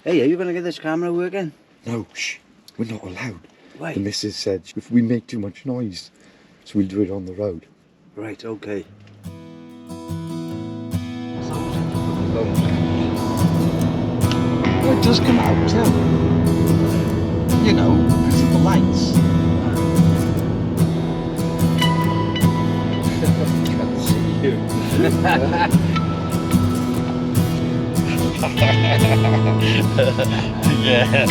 Hey, are you going to get this camera working? No, shh, we're not allowed. Why? The missus said if we make too much noise, so we'll do it on the road. Right, okay. Well, it does come out too. You know, because of the lights. Can't see you. Yeah.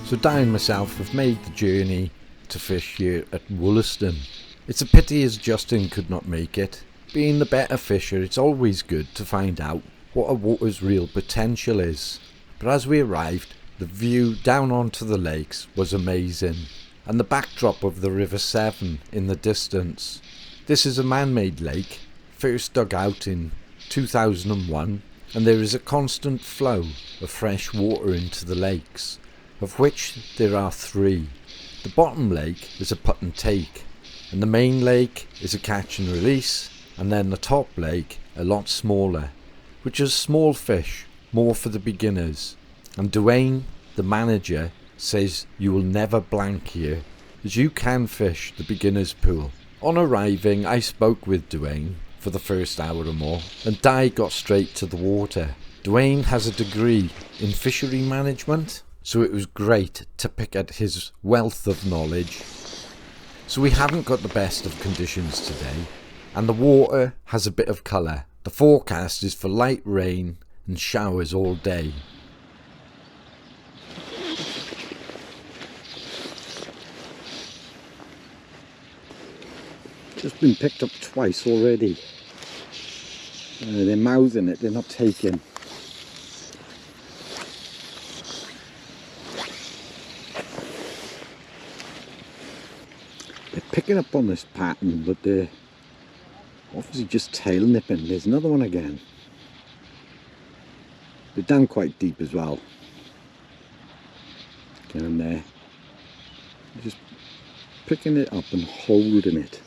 So Di and myself have made the journey to fish here at Wollaston. It's a pity as Justin could not make it. Being the better fisher, it's always good to find out what a water's real potential is. But as we arrived, the view down onto the lakes was amazing, and the backdrop of the River Severn in the distance. This is a man-made lake, first dug out in 2001, and there is a constant flow of fresh water into the lakes, of which there are 3. The bottom lake is a put and take, and the main lake is a catch and release, and then the top lake a lot smaller, which is small fish, more for the beginners. And Dwayne, the manager, says you will never blank here, as you can fish the beginners pool. On arriving, I spoke with Dwayne for the first hour or more, and Di got straight to the water. Dwayne has a degree in fishery management, so it was great to pick at his wealth of knowledge. So we haven't got the best of conditions today, and the water has a bit of colour. The forecast is for light rain and showers all day. Just been picked up twice already. They're mouthing it, they're not taking. They're picking up on this pattern, but they're obviously just tail nipping. There's another one again. They're down quite deep as well. Down there. Just picking it up and holding it.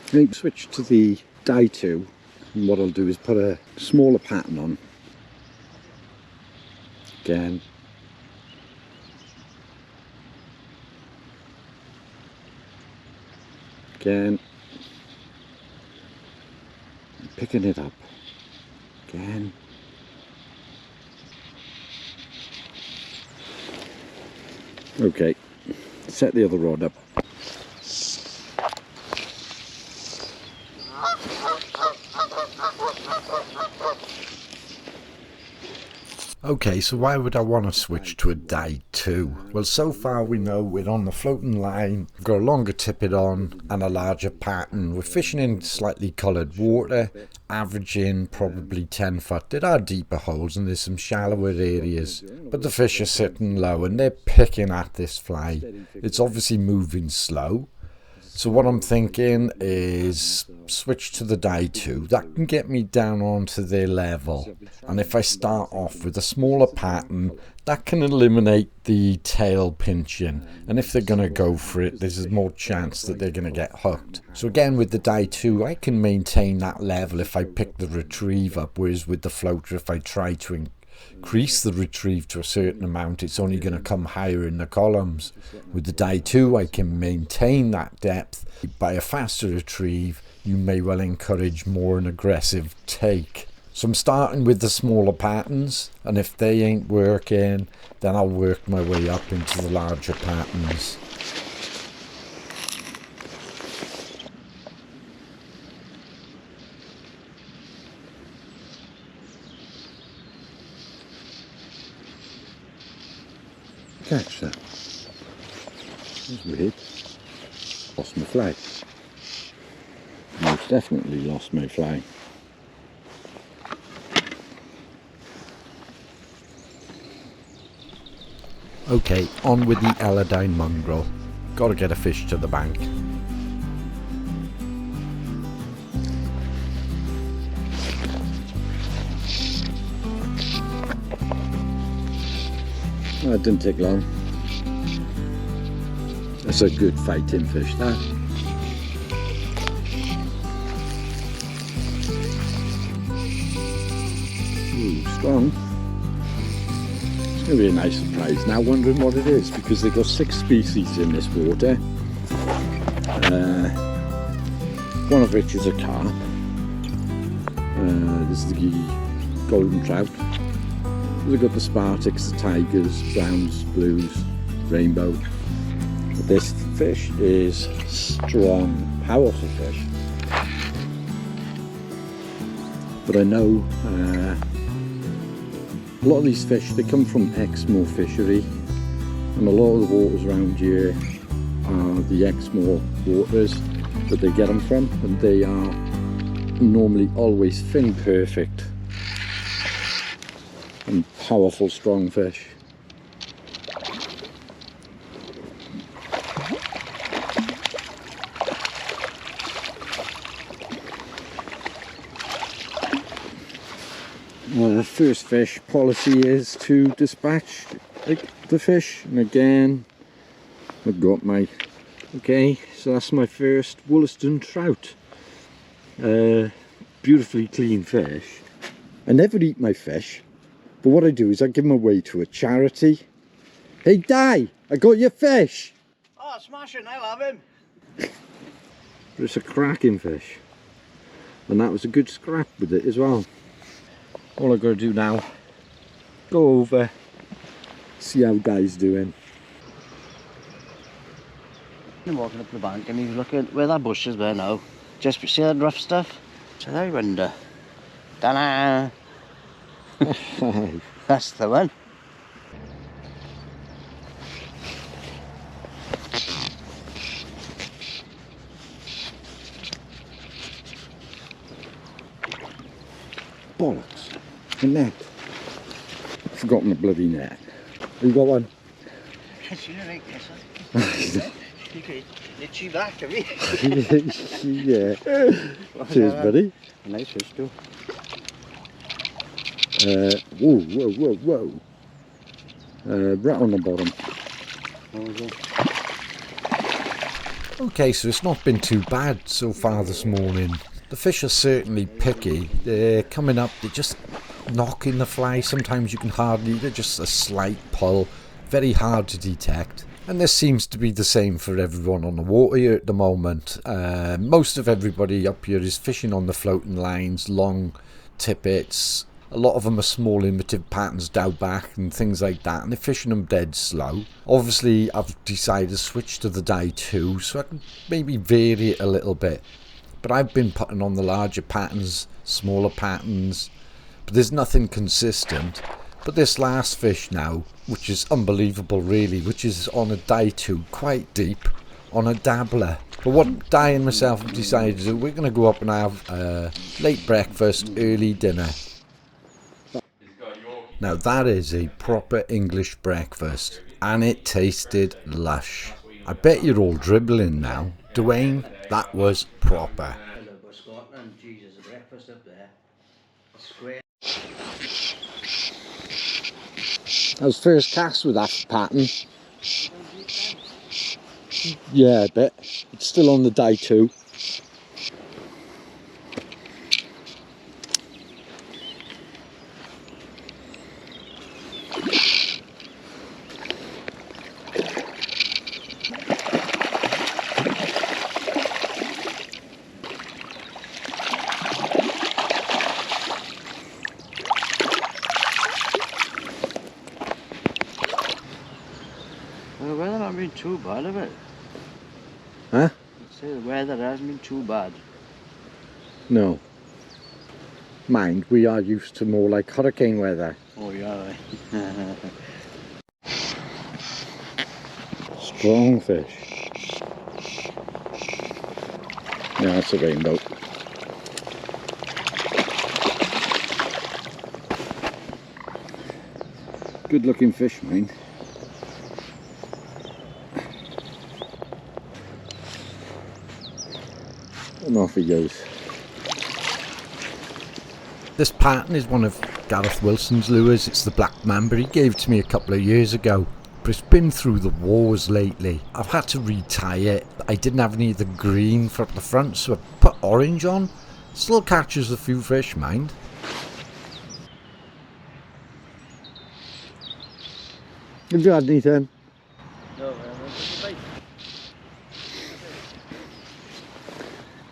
I'm going to switch to the Dye 2, and what I'll do is put a smaller pattern on. Again. Again. Picking it up. Again. Okay, set the other rod up. Okay, so why would I want to switch to a Dye 2? Well, so far we know we're on the floating line, we've got a longer tippet on and a larger pattern. We're fishing in slightly coloured water, averaging probably 10 foot. There are deeper holes and there's some shallower areas, but the fish are sitting low and they're picking at this fly. It's obviously moving slow, So what I'm thinking is switch to the die 2. That can get me down onto their level. And if I start off with a smaller pattern, that can eliminate the tail pinching. And if they're going to go for it, there's more chance that they're going to get hooked. So again, with the die 2, I can maintain that level if I pick the retrieve up. Whereas with the floater, if I try to increase the retrieve to a certain amount, it's only going to come higher in the columns. With the die 2, I can maintain that depth. By a faster retrieve, you may well encourage more an aggressive take. So I'm starting with the smaller patterns, and if they ain't working, then I'll work my way up into the larger patterns. Catch that. That's weird. Lost my flag. Most definitely lost my flag. Okay, on with the Eladine mongrel. Gotta get a fish to the bank. Oh, it didn't take long. That's a good fighting fish, that. Ooh, strong. It's going to be a nice surprise. Now wondering what it is, because they've got 6 species in this water. One of which is a carp. This is the golden trout. We've got the Spartics, the tigers, browns, blues, rainbow. But this fish is strong, powerful fish. But I know a lot of these fish, they come from Exmoor fishery, and a lot of the waters around here are the Exmoor waters that they get them from, and they are normally always fin perfect and powerful, strong fish. The first fish policy is to dispatch the fish, and again I've got my, okay, so that's my first Wollaston trout. Beautifully clean fish. I never eat my fish, but what I do is I give them away to a charity. Hey Di, I got your fish! Oh, smashing, I'll have him. But it's a cracking fish, and that was a good scrap with it as well. All I've got to do now, go over, see how Di's doing. I'm walking up the bank and he's looking where that bush is there now. Just see that rough stuff? So there you under. Ta-da! That's the one. Bollocks. A net. I've forgotten the bloody net. You got one? You don't like this, huh? Literally black, have you? Yeah. Cheers, buddy. A nice fish too. Whoa, whoa, whoa, whoa. Right on the bottom. Okay, so it's not been too bad so far this morning. The fish are certainly picky. They're coming up, they're just knocking the fly. Sometimes you can hardly, they're just a slight pull. Very hard to detect. And this seems to be the same for everyone on the water here at the moment. Most of everybody up here is fishing on the floating lines, long tippets. A lot of them are small imitative patterns down back and things like that, and they're fishing them dead slow. Obviously I've decided to switch to the die 2 so I can maybe vary it a little bit. But I've been putting on the larger patterns, smaller patterns, but there's nothing consistent. But this last fish now, which is unbelievable really, which is on a die 2, quite deep, on a dabbler. But what Di and myself have decided to do, we're going to go up and have late breakfast, early dinner. Now that is a proper English breakfast, and it tasted lush. I bet you're all dribbling now. Dwayne, that was proper. Scotland, Jesus, breakfast up there. Square. I was first cast with that pattern. Yeah, a bit. It's still on the day 2. The weather hasn't been too bad, have it? Huh? I'd say the weather hasn't been too bad. No. Mind, we are used to more like hurricane weather. Oh, yeah, right. Strong fish. Yeah, that's a rainbow. Good looking fish, mind. And off he goes. This pattern is one of Gareth Wilson's lures. It's the Black Mamba. He gave it to me a couple of years ago, but it's been through the wars lately. I've had to retie it. I didn't have any of the green for up the front, so I put orange on. Still catches a few fish, mind. Have you had anything? No,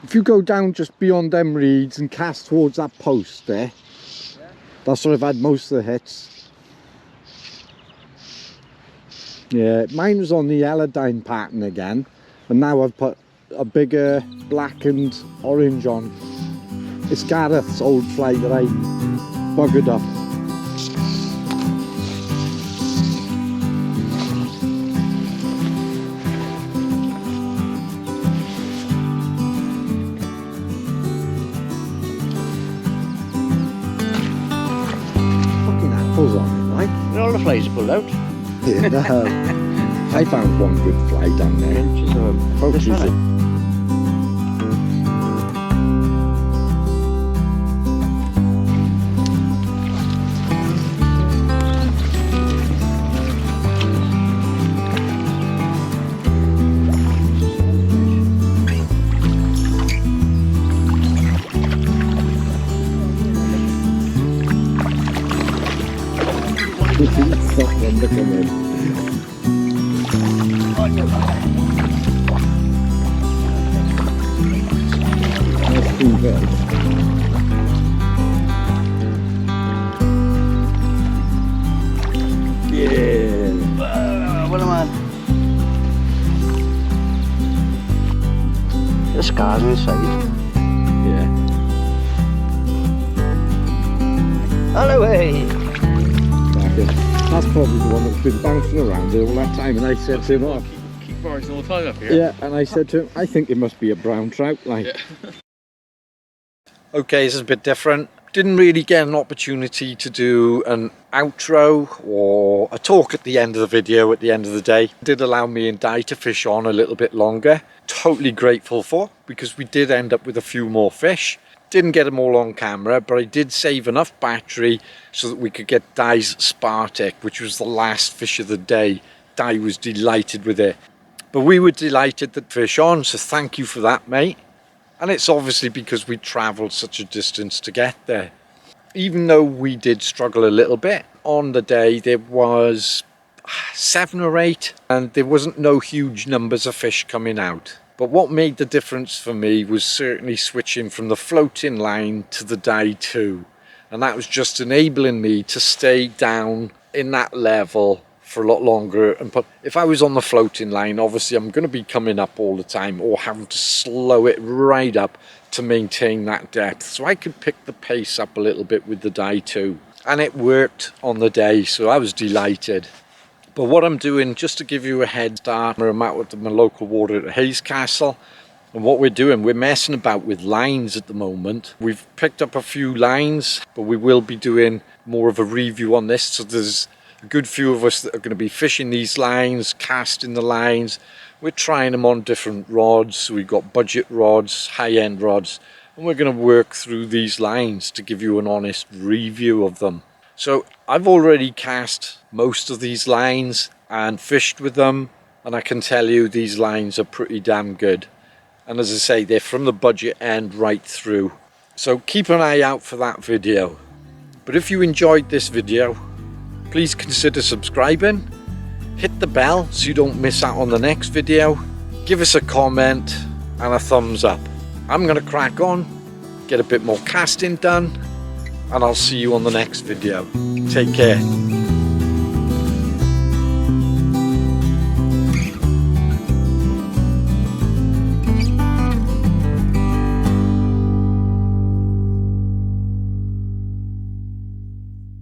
If you go down just beyond them reeds and cast towards that post there, yeah. That's where I've had most of the hits. Yeah, mine was on the Eladine pattern again, and now I've put a bigger black and orange on. It's Gareth's old fly that I buggered up. On it, like. All the flies are pulled out. Yeah, no. I found one good fly down there. Inches of them. Oh, This she's one, a- Someone to come in. That's too bad. Yeah. What am I? The scars inside. Yeah. All away. That's probably the one that's been bouncing around all that time, and I said to him, oh, Keep bouncing all the time up here. yeah, and I said to him, I think it must be a brown trout, like. Yeah. Okay, this is a bit different. Didn't really get an opportunity to do an outro or a talk at the end of the video at the end of the day. It did allow me and Di to fish on a little bit longer. Totally grateful for, because we did end up with a few more fish. Didn't get them all on camera, but I did save enough battery so that we could get Di's Spartek, which was the last fish of the day. Di was delighted with it. But we were delighted that fish on, so thank you for that, mate. And it's obviously because we travelled such a distance to get there. Even though we did struggle a little bit, on the day there was 7 or 8, and there wasn't no huge numbers of fish coming out. But what made the difference for me was certainly switching from the floating line to the day 2. And that was just enabling me to stay down in that level for a lot longer. And if I was on the floating line, obviously I'm going to be coming up all the time or having to slow it right up to maintain that depth. So I could pick the pace up a little bit with the day 2. And it worked on the day, so I was delighted. But what I'm doing, just to give you a head start, I'm out at my local water at Hayes Castle, and what we're doing, we're messing about with lines at the moment. We've picked up a few lines, but we will be doing more of a review on this, so there's a good few of us that are going to be fishing these lines, casting the lines. We're trying them on different rods. We've got budget rods, high-end rods, and we're going to work through these lines to give you an honest review of them. So I've already cast most of these lines and fished with them, and I can tell you these lines are pretty damn good. And as I say, they're from the budget end right through. So keep an eye out for that video. But if you enjoyed this video, please consider subscribing. Hit the bell so you don't miss out on the next video. Give us a comment and a thumbs up. I'm going to crack on, get a bit more casting done, and I'll see you on the next video. Take care.